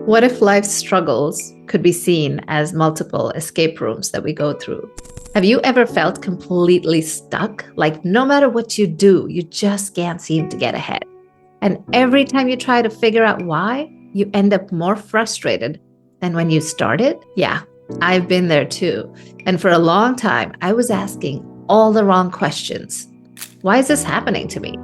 What if life's struggles could be seen as multiple escape rooms that we go through? Have you ever felt completely stuck? Like no matter what you do, you just can't seem to get ahead. And every time you try to figure out why, you end up more frustrated than when you started? Yeah, I've been there too. And for a long time, I was asking all the wrong questions. Why is this happening to me?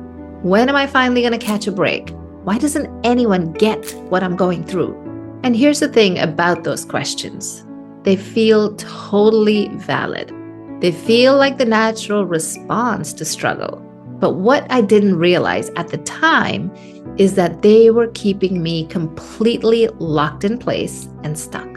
When am I finally going to catch a break? Why doesn't anyone get what I'm going through? And here's the thing about those questions, they feel totally valid. They feel like the natural response to struggle. But what I didn't realize at the time is that they were keeping me completely locked in place and stuck.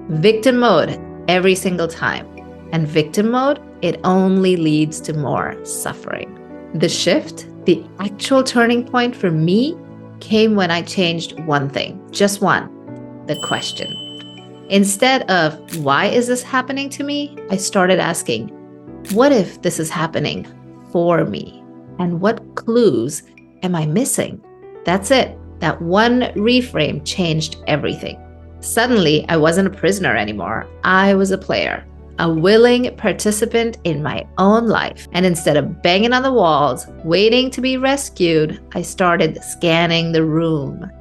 Victim mode every single time. And victim mode, it only leads to more suffering. The shift, the actual turning point for me, came when I changed one thing, just one, the question. Instead of, why is this happening to me? I started asking, what if this is happening for me? And what clues am I missing? That's it. That one reframe changed everything. Suddenly, I wasn't a prisoner anymore. I was a player, a willing participant in my own life. And instead of banging on the walls, waiting to be rescued, I started scanning the room,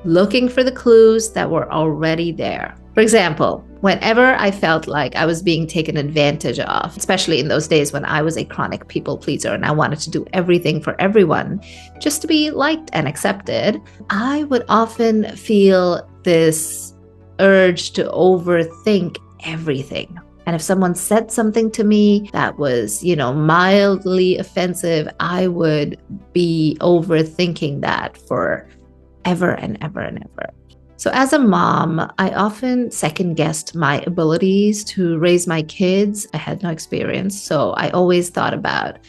looking for the clues that were already there. For example, whenever I felt like I was being taken advantage of, especially in those days when I was a chronic people pleaser and I wanted to do everything for everyone just to be liked and accepted, I would often feel this urge to overthink everything. And if someone said something to me that was, mildly offensive, I would be overthinking that for ever and ever and ever. So as a mom, I often second guessed my abilities to raise my kids. I had no experience. So I always thought about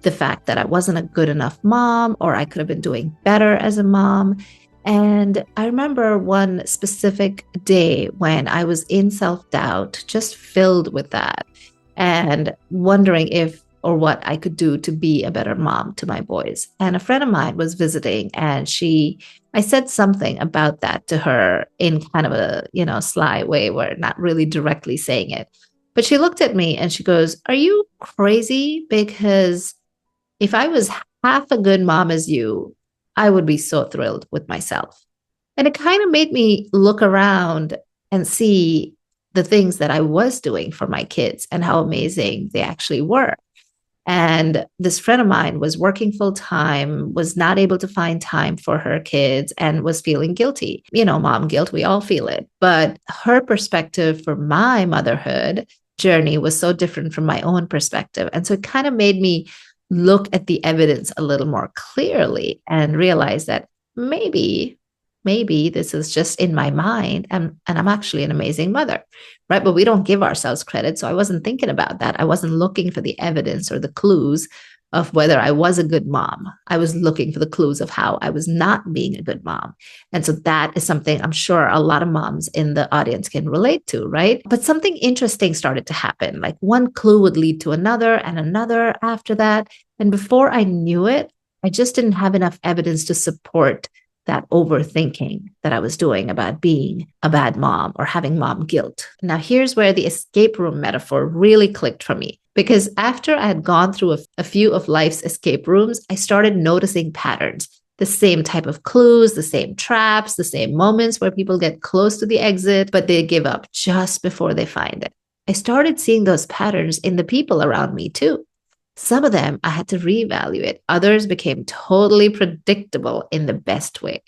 the fact that I wasn't a good enough mom, or I could have been doing better as a mom. And I remember one specific day when I was in self-doubt, just filled with that, and wondering if or what I could do to be a better mom to my boys. And a friend of mine was visiting, and I said something about that to her in kind of a, sly way, where not really directly saying it. But she looked at me and she goes, "Are you crazy? Because if I was half a good mom as you, I would be so thrilled with myself." And it kind of made me look around and see the things that I was doing for my kids and how amazing they actually were. And this friend of mine was working full time, was not able to find time for her kids, and was feeling guilty. Mom guilt, we all feel it. But her perspective for my motherhood journey was so different from my own perspective. And so it kind of made me look at the evidence a little more clearly and realize that maybe this is just in my mind, and I'm actually an amazing mother, right? But we don't give ourselves credit. So I wasn't thinking about that. I wasn't looking for the evidence or the clues of whether I was a good mom. I was looking for the clues of how I was not being a good mom. And so that is something I'm sure a lot of moms in the audience can relate to, right? But something interesting started to happen. Like one clue would lead to another and another after that. And before I knew it, I just didn't have enough evidence to support that overthinking that I was doing about being a bad mom or having mom guilt. Now, here's where the escape room metaphor really clicked for me. Because after I had gone through a few of life's escape rooms, I started noticing patterns, the same type of clues, the same traps, the same moments where people get close to the exit, but they give up just before they find it. I started seeing those patterns in the people around me too. Some of them I had to reevaluate. Others became totally predictable in the best way.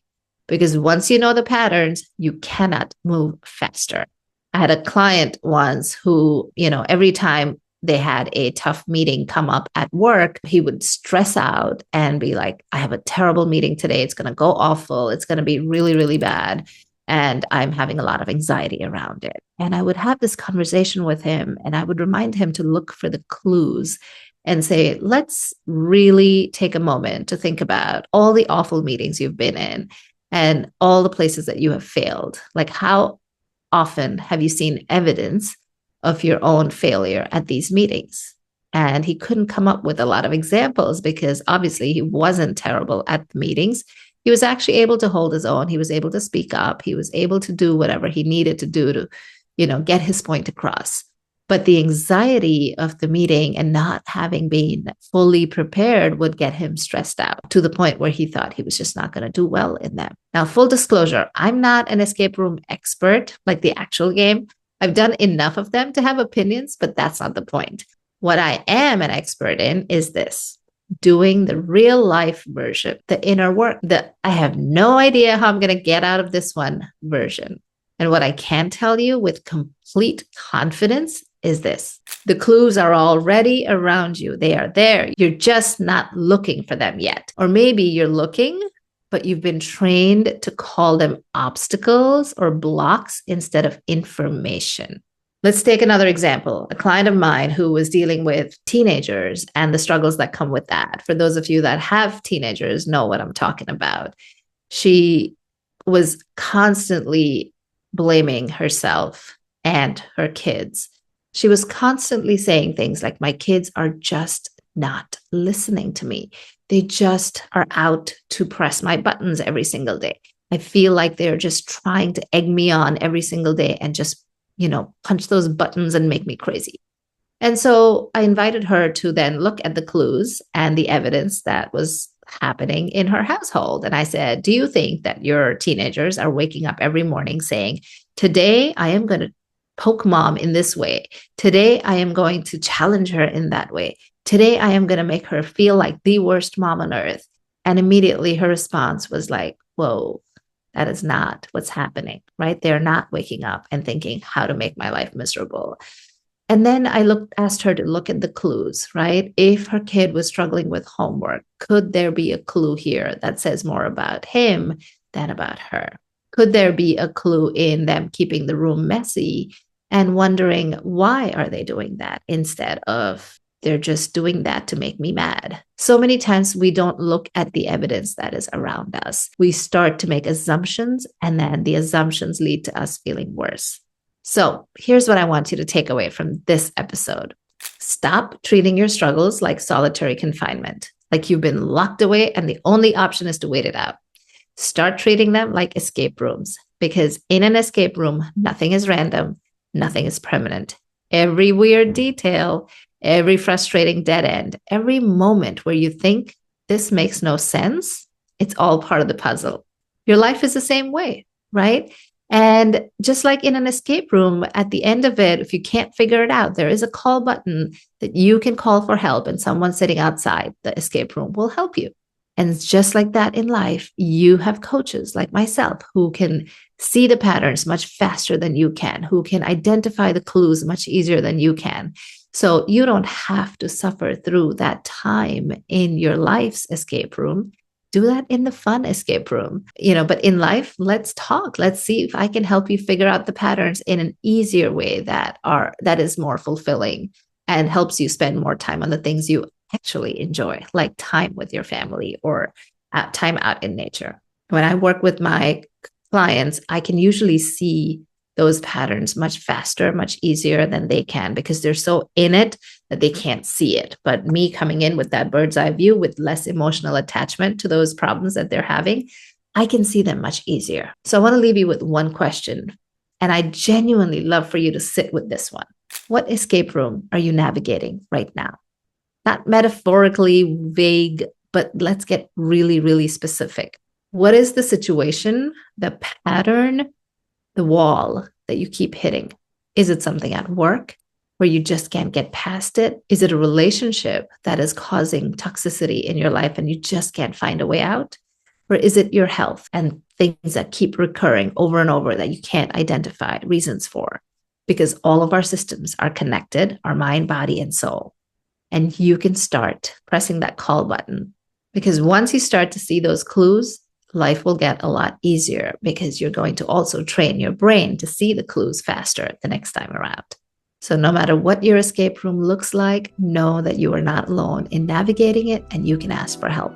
Because once you know the patterns, you cannot move faster. I had a client once who, every time they had a tough meeting come up at work, he would stress out and be like, "I have a terrible meeting today. It's going to go awful. It's going to be really, really bad. And I'm having a lot of anxiety around it." And I would have this conversation with him, and I would remind him to look for the clues and say, let's really take a moment to think about all the awful meetings you've been in and all the places that you have failed. Like, how often have you seen evidence of your own failure at these meetings? And he couldn't come up with a lot of examples because obviously he wasn't terrible at the meetings. He was actually able to hold his own. He was able to speak up. He was able to do whatever he needed to do to, get his point across. But the anxiety of the meeting and not having been fully prepared would get him stressed out to the point where he thought he was just not going to do well in them. Now, full disclosure, I'm not an escape room expert like the actual game. I've done enough of them to have opinions, but that's not the point. What I am an expert in is this: doing the real life version, the inner work. I have no idea how I'm going to get out of this one version. And what I can tell you with complete confidence is this: the clues are already around you. They are there. You're just not looking for them yet. Or maybe you're looking, but you've been trained to call them obstacles or blocks instead of information. Let's take another example. A client of mine who was dealing with teenagers and the struggles that come with that. For those of you that have teenagers, know what I'm talking about. She was constantly blaming herself and her kids. She was constantly saying things like, my kids are just not listening to me. They just are out to press my buttons every single day. I feel like they're just trying to egg me on every single day and just, punch those buttons and make me crazy. And so I invited her to then look at the clues and the evidence that was happening in her household. And I said, do you think that your teenagers are waking up every morning saying, today I am going to poke mom in this way. Today I am going to challenge her in that way. Today I am going to make her feel like the worst mom on earth. And immediately her response was like, whoa, that is not what's happening, right? They're not waking up and thinking how to make my life miserable. And then I asked her to look at the clues, right? If her kid was struggling with homework, could there be a clue here that says more about him than about her? Could there be a clue in them keeping the room messy and wondering, why are they doing that instead of they're just doing that to make me mad? So many times we don't look at the evidence that is around us. We start to make assumptions, and then the assumptions lead to us feeling worse. So here's what I want you to take away from this episode. Stop treating your struggles like solitary confinement, like you've been locked away and the only option is to wait it out. Start treating them like escape rooms, because in an escape room, nothing is random, nothing is permanent. Every weird detail, every frustrating dead end, every moment where you think this makes no sense, it's all part of the puzzle. Your life is the same way, right? And just like in an escape room, at the end of it, if you can't figure it out, there is a call button that you can call for help, and someone sitting outside the escape room will help you. And it's just like that in life. You have coaches like myself who can see the patterns much faster than you can, who can identify the clues much easier than you can. So you don't have to suffer through that time in your life's escape room. Do that in the fun escape room, but in life, let's talk. Let's see if I can help you figure out the patterns in an easier way that is more fulfilling and helps you spend more time on the things you actually enjoy, like time with your family or time out in nature. When I work with my clients, I can usually see those patterns much faster, much easier than they can, because they're so in it that they can't see it. But me coming in with that bird's eye view, with less emotional attachment to those problems that they're having, I can see them much easier. So I want to leave you with one question, and I genuinely love for you to sit with this one. What escape room are you navigating right now? Not metaphorically vague, but let's get really, really specific. What is the situation, the pattern, the wall that you keep hitting? Is it something at work where you just can't get past it? Is it a relationship that is causing toxicity in your life and you just can't find a way out? Or is it your health and things that keep recurring over and over that you can't identify reasons for? Because all of our systems are connected, our mind, body, and soul. And you can start pressing that call button, because once you start to see those clues, life will get a lot easier, because you're going to also train your brain to see the clues faster the next time around. So no matter what your escape room looks like, know that you are not alone in navigating it, and you can ask for help.